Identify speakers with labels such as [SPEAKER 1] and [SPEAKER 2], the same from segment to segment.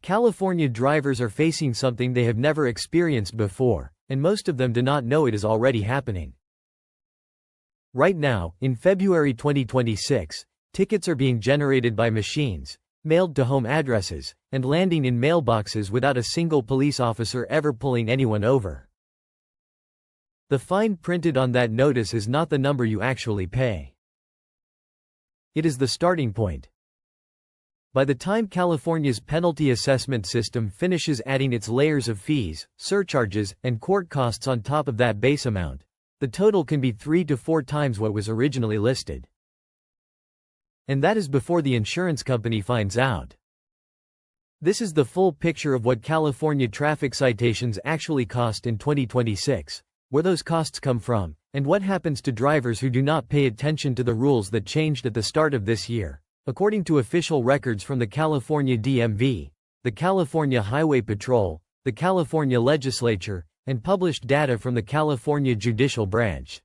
[SPEAKER 1] California drivers are facing something they have never experienced before, and most of them do not know it is already happening. Right now, in February 2026, tickets are being generated by machines, mailed to home addresses, and landing in mailboxes without a single police officer ever pulling anyone over. The fine printed on that notice is not the number you actually pay. It is the starting point. By the time California's penalty assessment system finishes adding its layers of fees, surcharges, and court costs on top of that base amount, the total can be 3 to 4 times what was originally listed. And that is before the insurance company finds out. This is the full picture of what California traffic citations actually cost in 2026, where those costs come from, and what happens to drivers who do not pay attention to the rules that changed at the start of this year. According to official records from the California DMV, the California Highway Patrol, the California Legislature, and published data from the California Judicial Branch.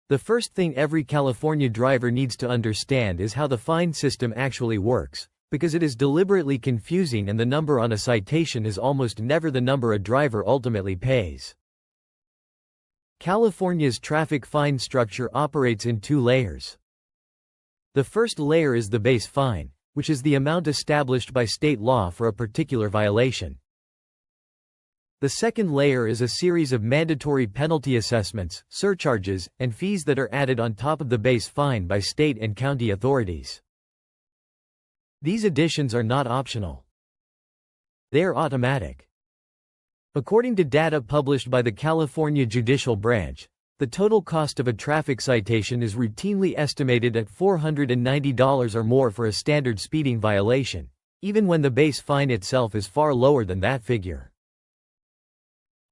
[SPEAKER 1] The first thing every California driver needs to understand is how the fine system actually works, because it is deliberately confusing and the number on a citation is almost never the number a driver ultimately pays. California's traffic fine structure operates in 2 layers. The first layer is the base fine, which is the amount established by state law for a particular violation. The second layer is a series of mandatory penalty assessments, surcharges, and fees that are added on top of the base fine by state and county authorities. These additions are not optional. They are automatic. According to data published by the California Judicial Branch, the total cost of a traffic citation is routinely estimated at $490 or more for a standard speeding violation, even when the base fine itself is far lower than that figure.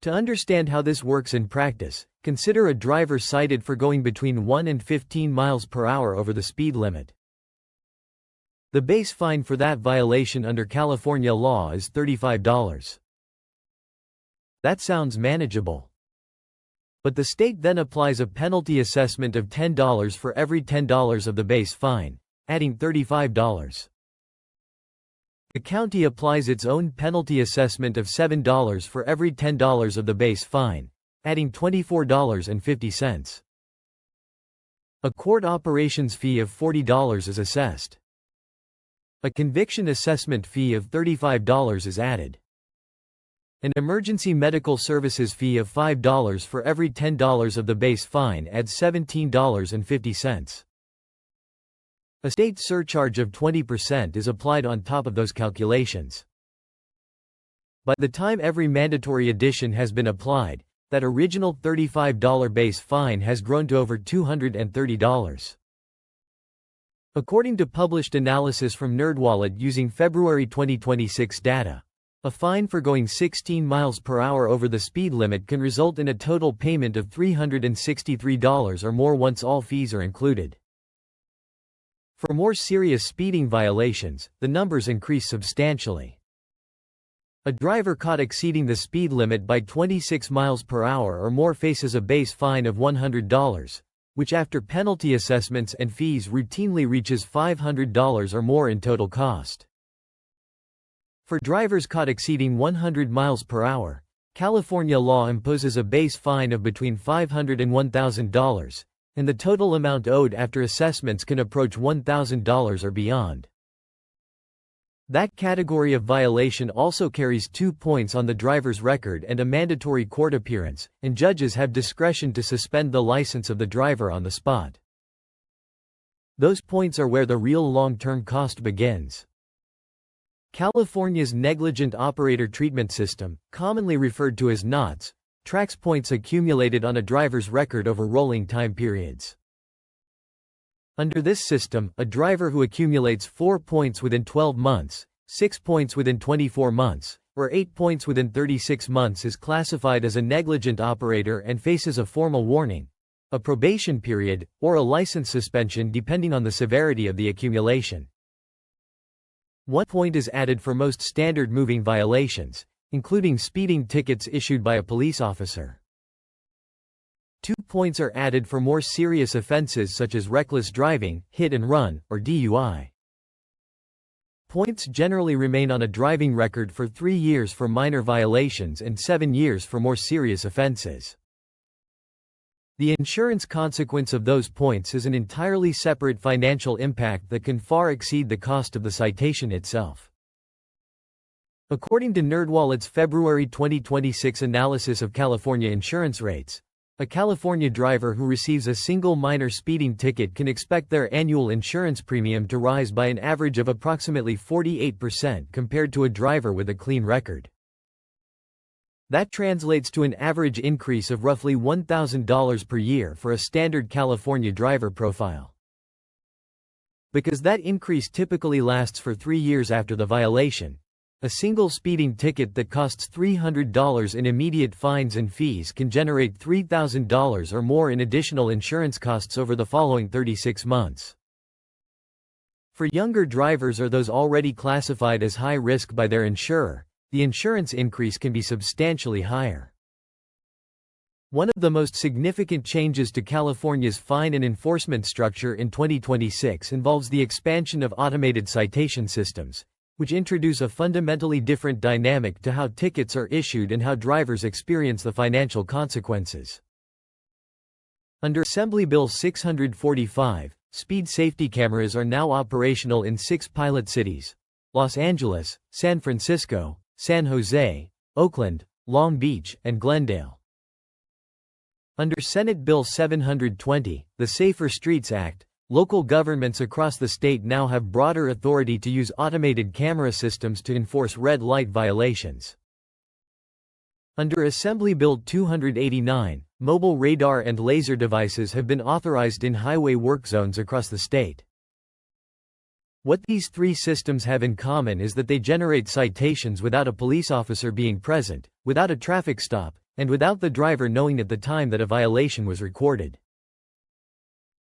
[SPEAKER 1] To understand how this works in practice, consider a driver cited for going between 1 and 15 miles per hour over the speed limit. The base fine for that violation under California law is $35. That sounds manageable. But the state then applies a penalty assessment of $10 for every $10 of the base fine, adding $35. The county applies its own penalty assessment of $7 for every $10 of the base fine, adding $24.50. A court operations fee of $40 is assessed. A conviction assessment fee of $35 is added. An emergency medical services fee of $5 for every $10 of the base fine adds $17.50. A state surcharge of 20% is applied on top of those calculations. By the time every mandatory addition has been applied, that original $35 base fine has grown to over $230. According to published analysis from NerdWallet using February 2026 data, a fine for going 16 miles per hour over the speed limit can result in a total payment of $363 or more once all fees are included. For more serious speeding violations, the numbers increase substantially. A driver caught exceeding the speed limit by 26 miles per hour or more faces a base fine of $100, which after penalty assessments and fees routinely reaches $500 or more in total cost. For drivers caught exceeding 100 miles per hour, California law imposes a base fine of between $500 and $1,000, and the total amount owed after assessments can approach $1,000 or beyond. That category of violation also carries 2 points on the driver's record and a mandatory court appearance, and judges have discretion to suspend the license of the driver on the spot. Those points are where the real long-term cost begins. California's negligent operator treatment system, commonly referred to as NOTS, tracks points accumulated on a driver's record over rolling time periods. Under this system, a driver who accumulates 4 points within 12 months, 6 points within 24 months, or 8 points within 36 months is classified as a negligent operator and faces a formal warning, a probation period, or a license suspension depending on the severity of the accumulation. 1 point is added for most standard moving violations, including speeding tickets issued by a police officer. 2 points are added for more serious offenses such as reckless driving, hit and run, or DUI. Points generally remain on a driving record for 3 years for minor violations and 7 years for more serious offenses. The insurance consequence of those points is an entirely separate financial impact that can far exceed the cost of the citation itself. According to NerdWallet's February 2026 analysis of California insurance rates, a California driver who receives a single minor speeding ticket can expect their annual insurance premium to rise by an average of approximately 48% compared to a driver with a clean record. That translates to an average increase of roughly $1,000 per year for a standard California driver profile. Because that increase typically lasts for 3 years after the violation, a single speeding ticket that costs $300 in immediate fines and fees can generate $3,000 or more in additional insurance costs over the following 36 months. For younger drivers or those already classified as high risk by their insurer, the insurance increase can be substantially higher. One of the most significant changes to California's fine and enforcement structure in 2026 involves the expansion of automated citation systems, which introduce a fundamentally different dynamic to how tickets are issued and how drivers experience the financial consequences. Under Assembly Bill 645, speed safety cameras are now operational in 6 pilot cities: Los Angeles, San Francisco, San Jose, Oakland, Long Beach, and Glendale. Under Senate Bill 720, the Safer Streets Act, local governments across the state now have broader authority to use automated camera systems to enforce red light violations. Under Assembly Bill 289, mobile radar and laser devices have been authorized in highway work zones across the state. What these 3 systems have in common is that they generate citations without a police officer being present, without a traffic stop, and without the driver knowing at the time that a violation was recorded.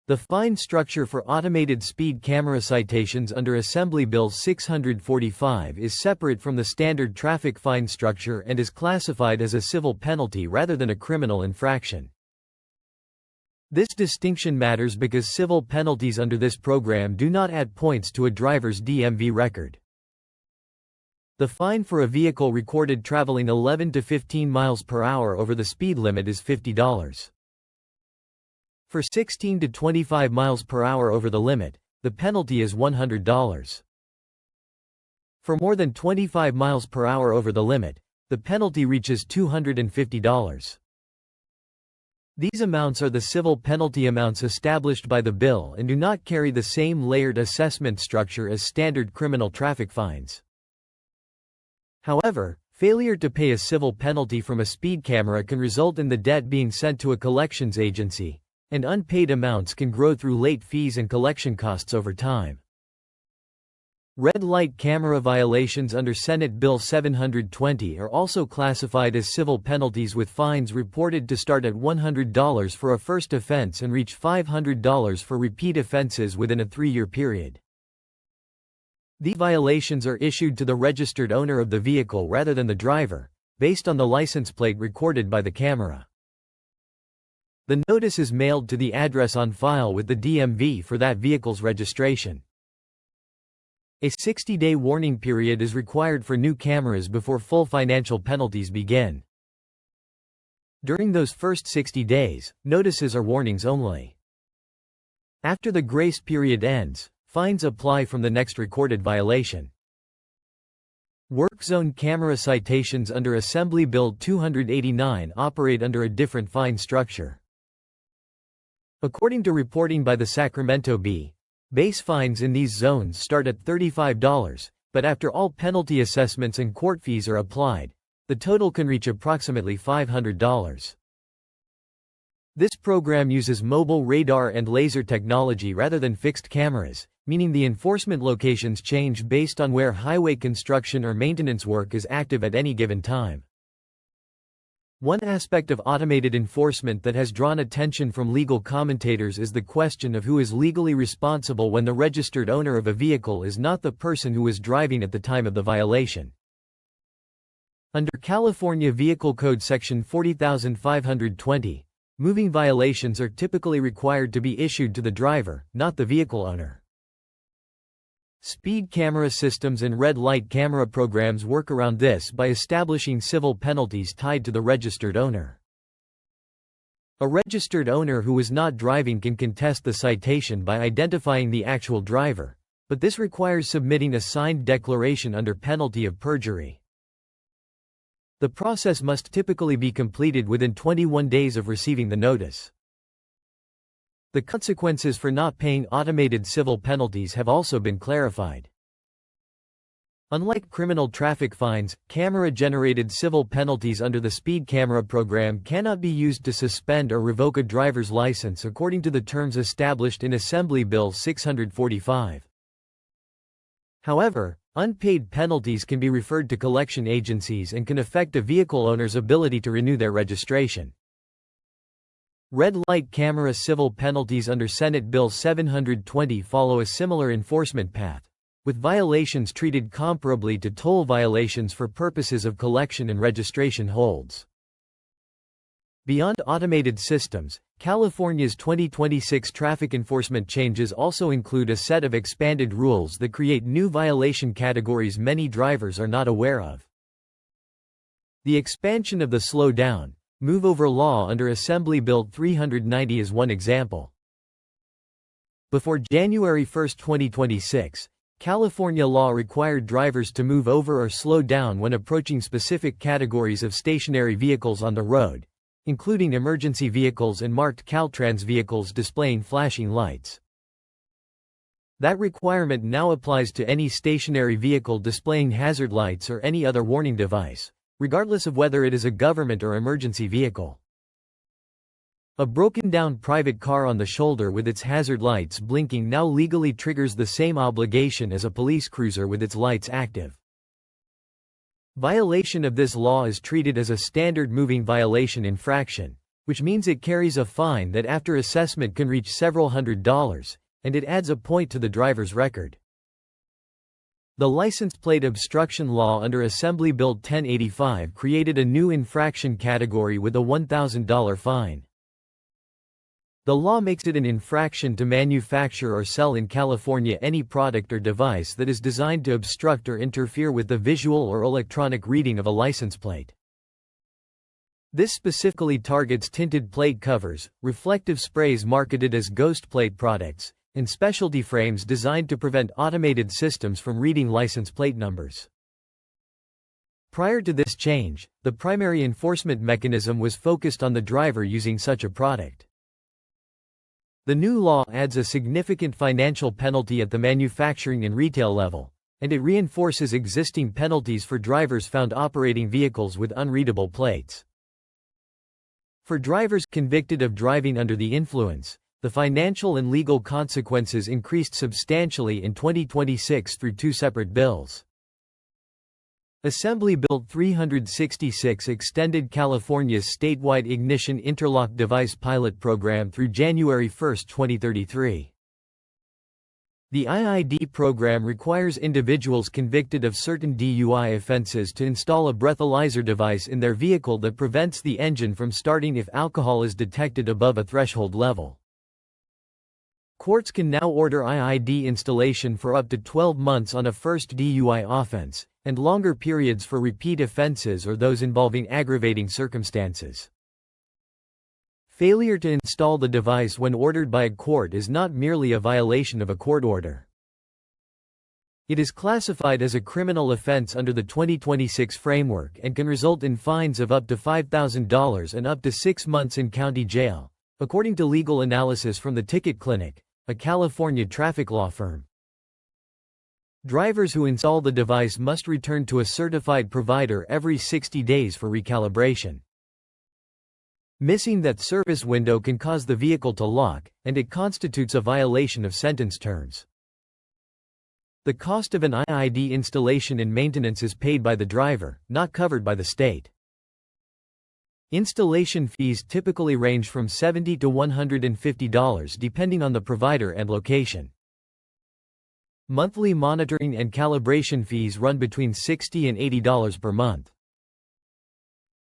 [SPEAKER 1] The fine structure for automated speed camera citations under Assembly Bill 645 is separate from the standard traffic fine structure and is classified as a civil penalty rather than a criminal infraction. This distinction matters because civil penalties under this program do not add points to a driver's DMV record. The fine for a vehicle recorded traveling 11 to 15 miles per hour over the speed limit is $50. For 16 to 25 miles per hour over the limit, the penalty is $100. For more than 25 miles per hour over the limit, the penalty reaches $250. These amounts are the civil penalty amounts established by the bill and do not carry the same layered assessment structure as standard criminal traffic fines. However, failure to pay a civil penalty from a speed camera can result in the debt being sent to a collections agency, and unpaid amounts can grow through late fees and collection costs over time. Red light camera violations under Senate Bill 720 are also classified as civil penalties, with fines reported to start at $100 for a first offense and reach $500 for repeat offenses within a 3-year period. These violations are issued to the registered owner of the vehicle rather than the driver, based on the license plate recorded by the camera. The notice is mailed to the address on file with the DMV for that vehicle's registration. A 60-day warning period is required for new cameras before full financial penalties begin. During those first 60 days, notices are warnings only. After the grace period ends, fines apply from the next recorded violation. Work zone camera citations under Assembly Bill 289 operate under a different fine structure. According to reporting by the Sacramento Bee, base fines in these zones start at $35, but after all penalty assessments and court fees are applied, the total can reach approximately $500. This program uses mobile radar and laser technology rather than fixed cameras, meaning the enforcement locations change based on where highway construction or maintenance work is active at any given time. One aspect of automated enforcement that has drawn attention from legal commentators is the question of who is legally responsible when the registered owner of a vehicle is not the person who was driving at the time of the violation. Under California Vehicle Code Section 40520, moving violations are typically required to be issued to the driver, not the vehicle owner. Speed camera systems and red light camera programs work around this by establishing civil penalties tied to the registered owner. A registered owner who is not driving can contest the citation by identifying the actual driver, but this requires submitting a signed declaration under penalty of perjury. The process must typically be completed within 21 days of receiving the notice. The consequences for not paying automated civil penalties have also been clarified. Unlike criminal traffic fines, camera-generated civil penalties under the speed camera program cannot be used to suspend or revoke a driver's license according to the terms established in Assembly Bill 645. However, unpaid penalties can be referred to collection agencies and can affect a vehicle owner's ability to renew their registration. Red light camera civil penalties under Senate Bill 720 follow a similar enforcement path, with violations treated comparably to toll violations for purposes of collection and registration holds. Beyond automated systems, California's 2026 traffic enforcement changes also include a set of expanded rules that create new violation categories many drivers are not aware of. The expansion of the slow down, move over law under Assembly Bill 390 is one example. Before January 1, 2026, California law required drivers to move over or slow down when approaching specific categories of stationary vehicles on the road, including emergency vehicles and marked Caltrans vehicles displaying flashing lights. That requirement now applies to any stationary vehicle displaying hazard lights or any other warning device, regardless of whether it is a government or emergency vehicle. A broken-down private car on the shoulder with its hazard lights blinking now legally triggers the same obligation as a police cruiser with its lights active. Violation of this law is treated as a standard moving violation infraction, which means it carries a fine that after assessment can reach several $100s, and it adds a point to the driver's record. The license plate obstruction law under Assembly Bill 1085 created a new infraction category with a $1,000 fine. The law makes it an infraction to manufacture or sell in California any product or device that is designed to obstruct or interfere with the visual or electronic reading of a license plate. This specifically targets tinted plate covers, reflective sprays marketed as ghost plate products, and specialty frames designed to prevent automated systems from reading license plate numbers. Prior to this change, the primary enforcement mechanism was focused on the driver using such a product. The new law adds a significant financial penalty at the manufacturing and retail level, and it reinforces existing penalties for drivers found operating vehicles with unreadable plates. For drivers convicted of driving under the influence, the financial and legal consequences increased substantially in 2026 through two separate bills. Assembly Bill 366 extended California's statewide ignition interlock device pilot program through January 1, 2033. The IID program requires individuals convicted of certain DUI offenses to install a breathalyzer device in their vehicle that prevents the engine from starting if alcohol is detected above a threshold level. Courts can now order IID installation for up to 12 months on a first DUI offense, and longer periods for repeat offenses or those involving aggravating circumstances. Failure to install the device when ordered by a court is not merely a violation of a court order. It is classified as a criminal offense under the 2026 framework and can result in fines of up to $5,000 and up to 6 months in county jail, according to legal analysis from the Ticket Clinic, a California traffic law firm. Drivers who install the device must return to a certified provider every 60 days for recalibration. Missing that service window can cause the vehicle to lock, and it constitutes a violation of sentence terms. The cost of an IID installation and maintenance is paid by the driver, not covered by the state. Installation fees typically range from $70 to $150 depending on the provider and location. Monthly monitoring and calibration fees run between $60 and $80 per month.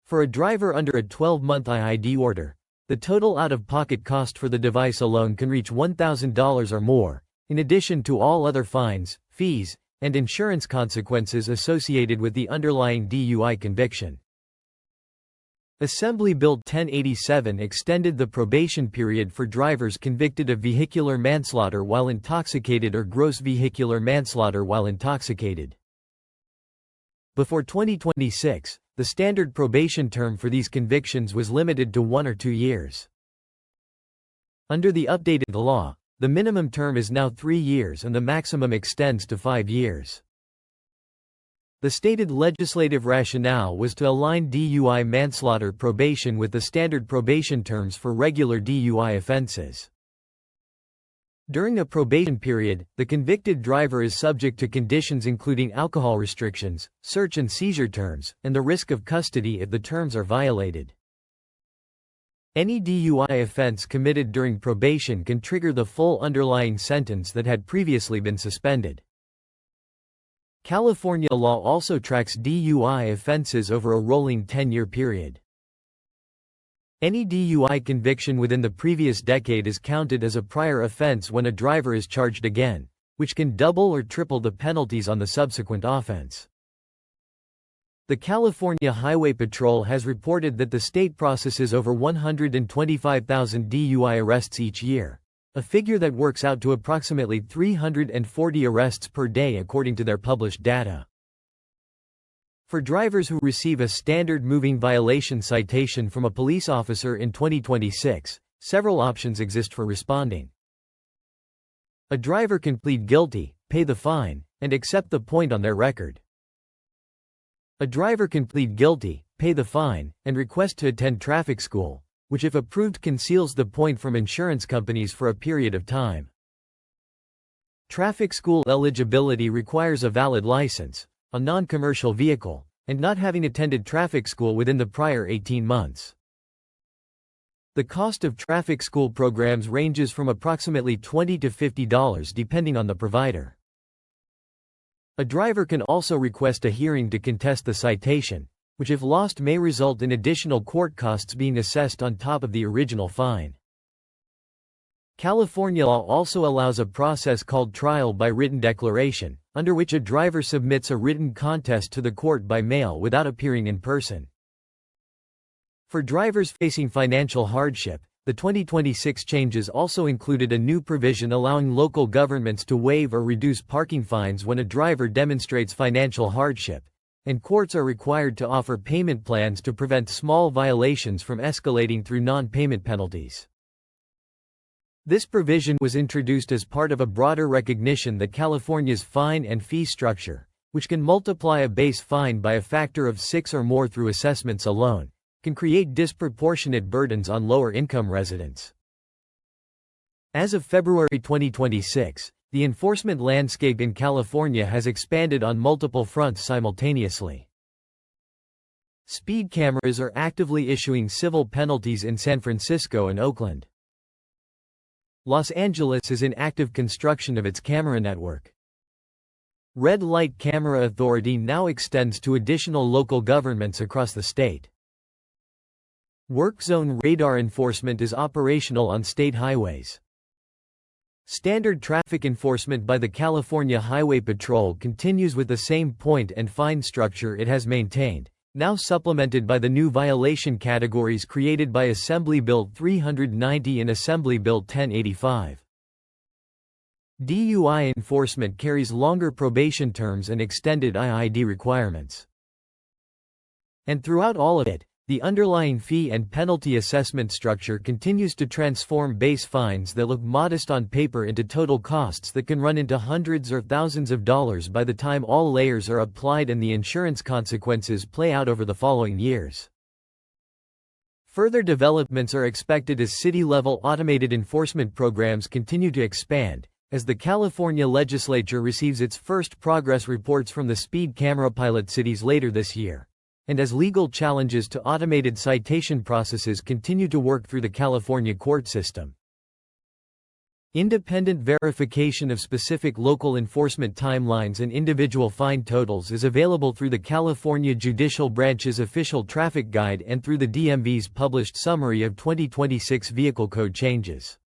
[SPEAKER 1] For a driver under a 12-month IID order, the total out-of-pocket cost for the device alone can reach $1,000 or more, in addition to all other fines, fees, and insurance consequences associated with the underlying DUI conviction. Assembly Bill 1087 extended the probation period for drivers convicted of vehicular manslaughter while intoxicated or gross vehicular manslaughter while intoxicated. Before 2026, the standard probation term for these convictions was limited to 1 or 2 years. Under the updated law, the minimum term is now 3 years and the maximum extends to 5 years. The stated legislative rationale was to align DUI manslaughter probation with the standard probation terms for regular DUI offenses. During a probation period, the convicted driver is subject to conditions including alcohol restrictions, search and seizure terms, and the risk of custody if the terms are violated. Any DUI offense committed during probation can trigger the full underlying sentence that had previously been suspended. California law also tracks DUI offenses over a rolling 10-year period. Any DUI conviction within the previous decade is counted as a prior offense when a driver is charged again, which can double or triple the penalties on the subsequent offense. The California Highway Patrol has reported that the state processes over 125,000 DUI arrests each year, a figure that works out to approximately 340 arrests per day according to their published data. For drivers who receive a standard moving violation citation from a police officer in 2026, several options exist for responding. A driver can plead guilty, pay the fine, and accept the point on their record. A driver can plead guilty, pay the fine, and request to attend traffic school, which if approved conceals the point from insurance companies for a period of time. Traffic school eligibility requires a valid license, a non-commercial vehicle, and not having attended traffic school within the prior 18 months. The cost of traffic school programs ranges from approximately $20 to $50 depending on the provider. A driver can also request a hearing to contest the citation, which if lost may result in additional court costs being assessed on top of the original fine. California law also allows a process called trial by written declaration, under which a driver submits a written contest to the court by mail without appearing in person. For drivers facing financial hardship, the 2026 changes also included a new provision allowing local governments to waive or reduce parking fines when a driver demonstrates financial hardship, and courts are required to offer payment plans to prevent small violations from escalating through non-payment penalties. This provision was introduced as part of a broader recognition that California's fine and fee structure, which can multiply a base fine by a factor of 6 or more through assessments alone, can create disproportionate burdens on lower-income residents. As of February 2026, the enforcement landscape in California has expanded on multiple fronts simultaneously. Speed cameras are actively issuing civil penalties in San Francisco and Oakland. Los Angeles is in active construction of its camera network. Red Light Camera Authority now extends to additional local governments across the state. Work zone radar enforcement is operational on state highways. Standard traffic enforcement by the California Highway Patrol continues with the same point and fine structure it has maintained, now supplemented by the new violation categories created by Assembly Bill 390 and Assembly Bill 1085. DUI enforcement carries longer probation terms and extended IID requirements. And throughout all of it, the underlying fee and penalty assessment structure continues to transform base fines that look modest on paper into total costs that can run into hundreds or thousands of dollars by the time all layers are applied and the insurance consequences play out over the following years. Further developments are expected as city-level automated enforcement programs continue to expand, as the California legislature receives its first progress reports from the speed camera pilot cities later this year, and as legal challenges to automated citation processes continue to work through the California court system. Independent verification of specific local enforcement timelines and individual fine totals is available through the California Judicial Branch's official traffic guide and through the DMV's published summary of 2026 vehicle code changes.